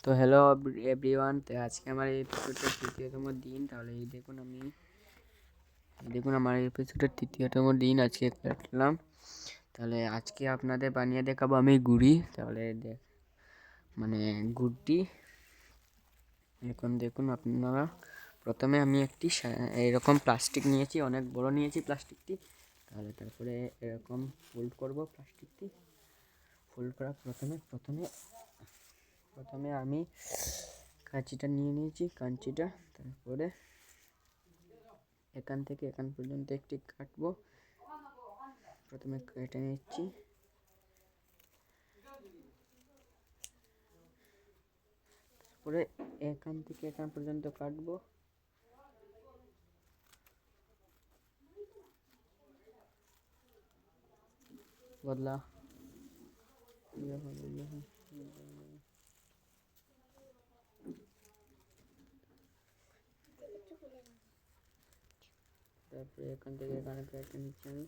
তো hello everyone, তো আজকে আমার এই এপিসোডের তৃতীয়তম দিন। তাহলে এই দেখুন আমার এই এপিসোডের তৃতীয়তম দিন আজকে কাটলাম। তাহলে আজকে আপনাদের বানিয়ে দেখাবো আমি গুড়ি। তাহলে মানে গুড়টি এখন দেখুন আপনারা। প্রথমে আমি একটি এরকম প্লাস্টিক নিয়েছি, অনেক বড় নিয়েছি প্লাস্টিকটি। তারপরে এরকম ফোল্ড করব প্লাস্টিকটি। ফোল্ড করার প্রথমে আমি কাঁচিটা নিয়ে নিয়েছি। তারপরে এখান থেকে এখান পর্যন্ত একটি কাটবো। প্রথমে কেটে নিচ্ছি। তারপরে এখান থেকে এখান পর্যন্ত কাটবো। বদলা তারপরে এখান থেকে এখানে কেটে নিচ্ছি আমি।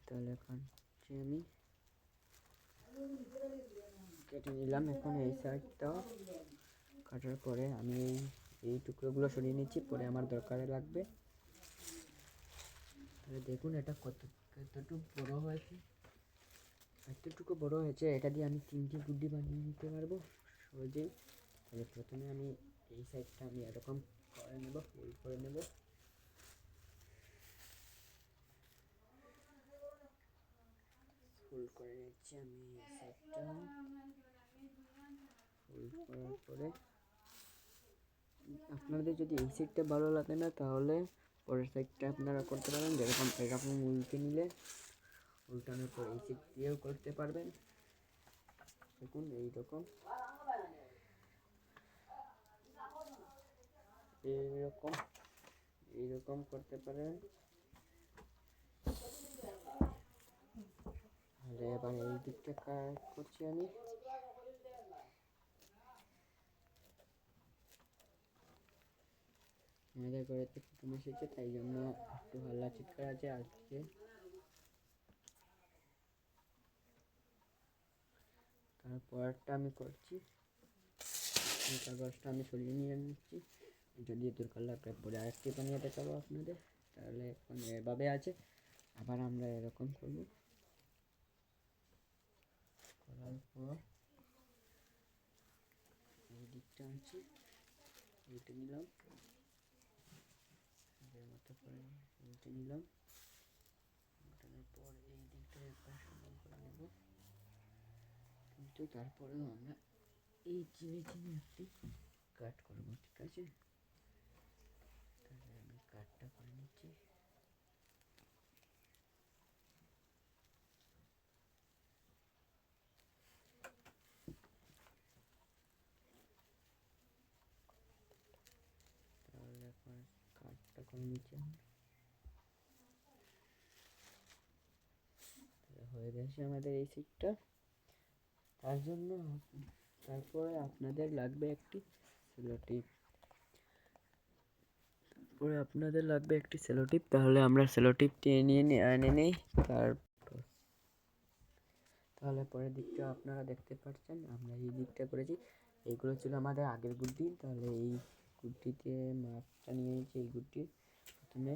তাহলে এখন আমি কেটে নিলাম। এখন এই সাইডটা কাটার পরে আমি এই টুকরোগুলো সরিয়ে নিচ্ছি, পরে আমার দরকারে লাগবে। তাহলে দেখুন এটা কতটুকু বড় হয়েছে। এতটুকু বড় হয়েছে, এটা দিয়ে আমি 3টি গুড্ডি বানিয়ে নিতে পারবো সহজেই। তাহলে প্রথমে আমি এই সাইডটা আমি এরকম করে নেব, ফোল্ড করে নেব। ফোল্ড করে নিচ্ছি আমি এই সাইডটা। ফোল্ড করার পরে আপনাদের যদি এই সাইডটা ভালো লাগে না, তাহলে পরের সাইডটা আপনারা করতে পারেন। যেরকম এরকম উল্টানোর পর এই সাইড দিয়েও করতে পারবেন। দেখুন এইরকম করতে পারেন। এবার এই দিকটা কাট করছি আমি। আমাদের ঘরেতে কুটুম এসেছে, তাই জন্য একটু হাল্লা চিৎকার আছে আজকে। তারপরটা আমি করছি। কাগজটা আমি সরিয়ে নিয়ে নিচ্ছি। যদি দরকার লাগে পরে আরেকটি বানিয়ে দেখাবো আপনাদের। তাহলে এখন এভাবে আছে। আবার আমরা এরকম করব। করার পর এই দিকটা আছে, এইটা নিলাম, মতো করে এইটা নিলাম। ওঠানোর পর এই দিকটা একবার সমান করে নেব। কিন্তু তারপরেও আমরা এই চিনে একটি কাট করব, ঠিক আছে? তাহলে আমি কাটটা করে নিচ্ছি। তাহলে এখন কাটটা করে নিচ্ছি। হয়ে গেছে আমাদের এই সিটটা। তারপরে আপনাদের লাগবে একটি সেলোটিপ। তাহলে আমরা সেলোটিপটি এনে নেই। তাহলে পরের দিকটা আপনারা দেখতে পাচ্ছেন, আমরা এই দিকটা করেছি। এইগুলো ছিল আমাদের আগের গুড্ডি। তাহলে এই গুড্ডিতে মাপটা নিয়ে নিয়েছি। এই গুড্ডি প্রথমে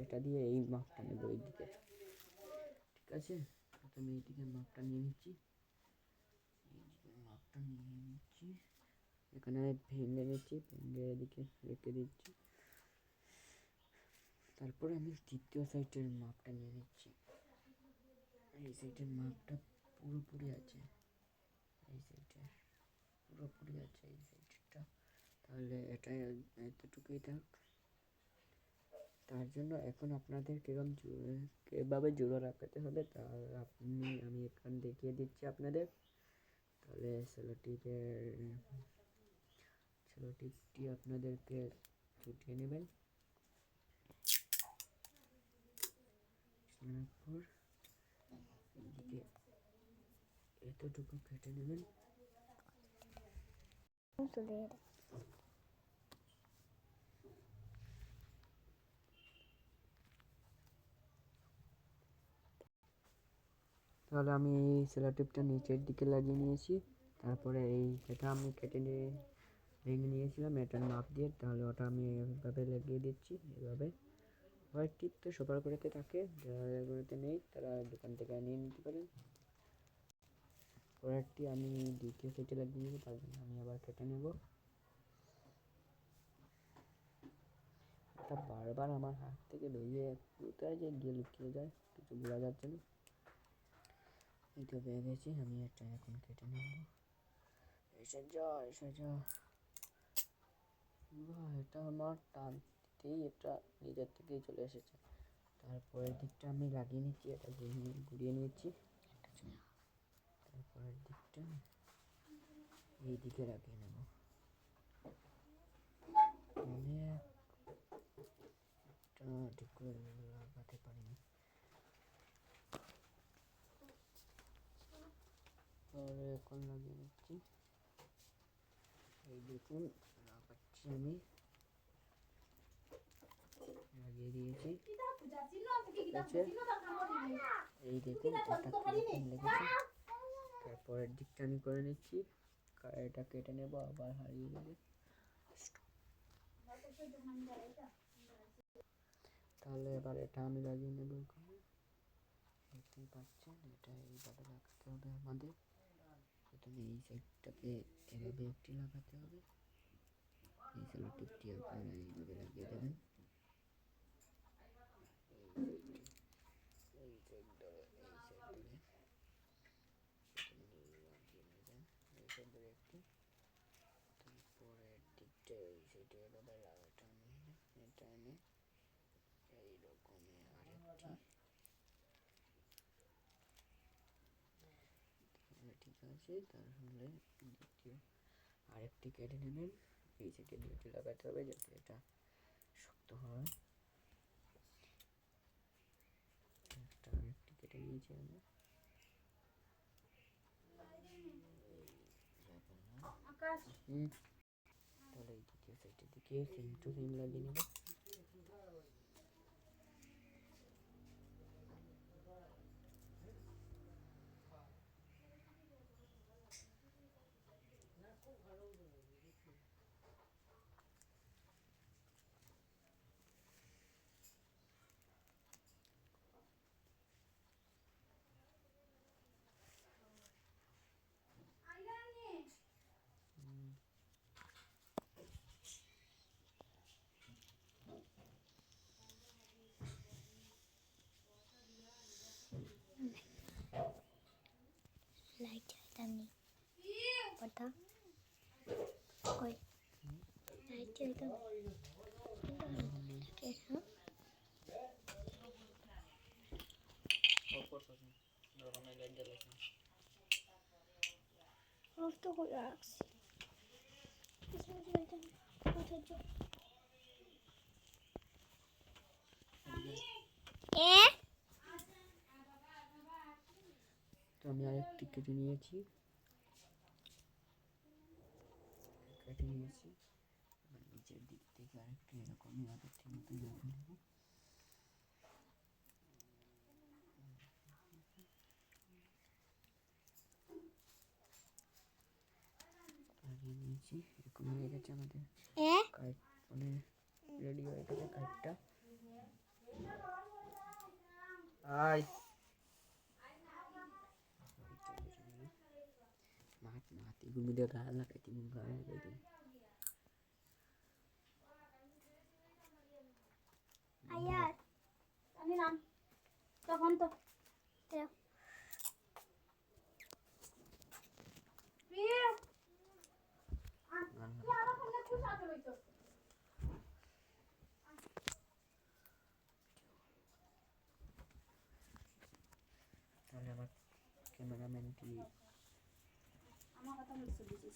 এটা দিয়ে এই মাপটা নেব এই দিকে, ঠিক আছে? প্রথমে এইদিকে মাপটা নিয়ে নিচ্ছি। এখানে ভেঙে নিচ্ছি, ভেঙে এদিকে রেখে দিচ্ছি। তারপরে আমি দ্বিতীয় সাইডের মাপটা নিয়ে নিচ্ছি। এই সাইডের মাপটা পুরোপুরি আছে, এই সাইডটা। তাহলে এটা এতটুকুই থাক। তার জন্য এখন আপনাদের কিভাবে জোড়া রাখতে হবে তা আমি এখানে দেখিয়ে দিচ্ছি আপনাদের। তাহলে সেলোটিপটি আপনাদেরকে ছুটিয়ে নেবেন। তারপর এদিকে এতটুকু কেটে নেবেন। তাহলে আমি এই সেলো টেপটা নিচের দিকে লাগিয়ে নিয়েছি। তারপরে এই যেটা আমি কেটে নিয়ে ভেঙে নিয়েছিলাম এটার মাপ দিয়ে, তাহলে ওটা আমি এইভাবে লাগিয়ে দিচ্ছি। এইভাবে হোয়াইট টিপ তো সবার ঘরেতে থাকে, যারা ঘরেতে নেই তারা দোকান থেকে নিয়ে নিতে পারেন। পরেরটি আমি দ্বিতীয় সাইডে লাগিয়ে নেব, তার জন্য আমি আবার কেটে নেব। এটা বারবার আমার হাত থেকে বেরিয়ে কোথায় যে গিয়ে লুকিয়ে যায় কিছু বোঝা যাচ্ছে না। এই তো পেয়ে গেছি, আমি এটা এখন কেটে নেব। এসে যা এসে যা, এটা আমার টান দিতেই এটা নিজের থেকেই চলে এসেছে। তারপরের দিকটা আমি লাগিয়ে নিচ্ছি, এটা ঘুরিয়ে নিচ্ছি। তারপরের দিকটা এই দিকে লাগিয়ে নেব। ঠিক করে লাগাতে পারিনি, তাহলে এখন লাগিয়ে নিচ্ছি। এই দেখুন লাগাচ্ছি, আমি লাগিয়ে দিয়েছি। এই দেখুন এটা কিরকম লেগেছে। তারপরের দিকটা আমি করে নিচ্ছি, এটা কেটে নেব, আবার হারিয়ে যাবে। তাহলে এবার এটা আমি লাগিয়ে নেব। এখানে দেখতেই পাচ্ছেন এটা এইভাবে লাগাতে হবে আমাদের। প্রথমে এই সাইডটাকে এভাবে একটি লাগাতে হবে, এই সেলো টিপটি আপনারা এইভাবে লাগিয়ে দেবেন। এই সাইড ধরে লাগিয়ে নেবেন, এই সাইড ধরে একটি। তারপরের দিকটা এই সাইডে এভাবে লাগাটা এনে এটা এনে এইরকমই আরেকটি। ঠিক আছে, তাহলে দ্বিতীয় আরেকটি কেটে নেবেন। এই সাইডে দুটি লাগাতে হবে যাতে এটা শক্ত হয়। একটা আরেকটি কেটে নিয়েছি আমি। তাহলে এই দ্বিতীয় সাইডের দিকে সেম টু সেম লাগিয়ে নেব। लाइट चलता नहीं पता कोई लाइट चलता और तो कोई आक्स इसमें चलता नहीं ए তো আমি আরেকটি কেটে নিয়েছি, এবার নিচের দিক থেকে আরেকটু এরকমই আগের মতোই লাগিয়ে নেব। লাগিয়ে নিয়েছি, এরকম হয়ে গেছে আমাদের কাঠ, মানে রেডি হয়ে গেছে কাঠটা। আয় mati gumi dia galak kayak gini galak kayak gini. ayat ini nam tolong tuh ya তাহলে আমার ক্যামেরাম্যানটি আমার কথা বলছি দিছি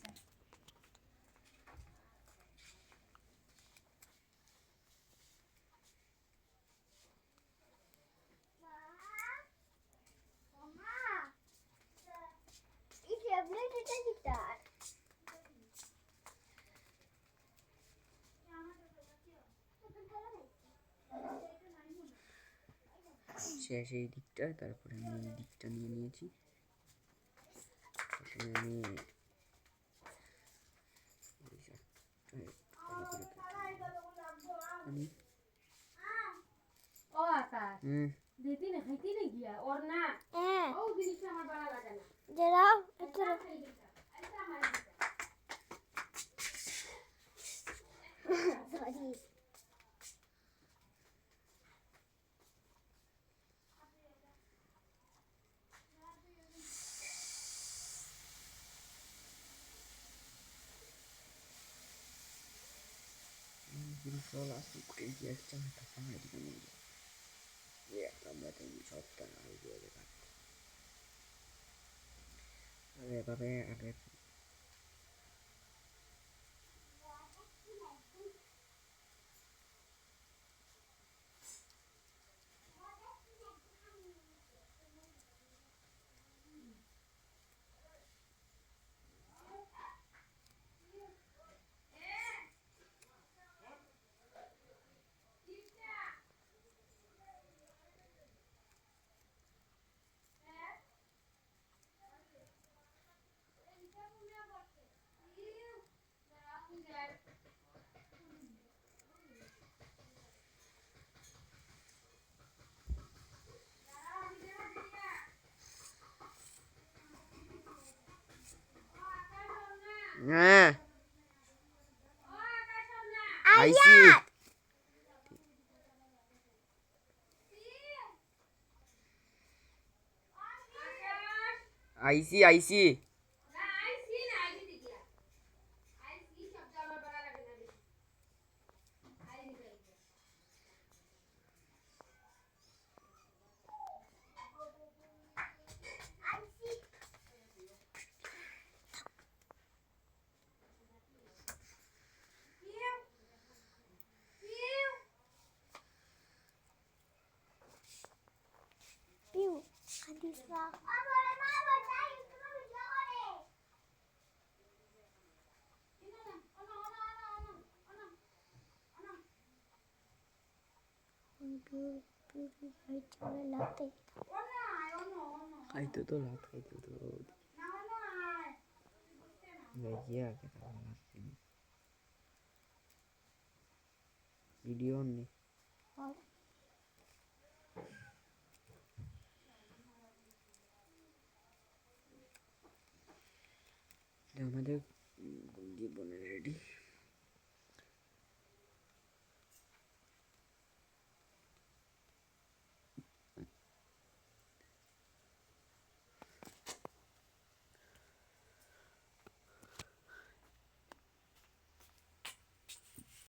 সে শেষ এই দিকটা, তারপরে আমি এই দিকটা নিয়ে নিয়েছি। প্রথমে আমি এই শার্টটা ভালো করে আমি ও আকাশ দিদি না খাইতে না গিয়া ওর না হ্যাঁ ও জিনিসটা আমার ভালো লাগে না দাঁড়াও একটু sorry Solo así que ya está tapando el mundo. Ya, আমরা তো সবটা আইডিয়া দেখাচ্ছি। এভাবে আগে হ্যাঁ আইসি আইসি আইসি না আইছি না আইছি দিদিয়া আইছি শব্দ আমার ভালো লাগে না বেশি আইছি যাইতে পিউ আদিসা খাইতে তো লাভ খাইতে তো গিয়ে আগে ভিডিও নেই আমাদের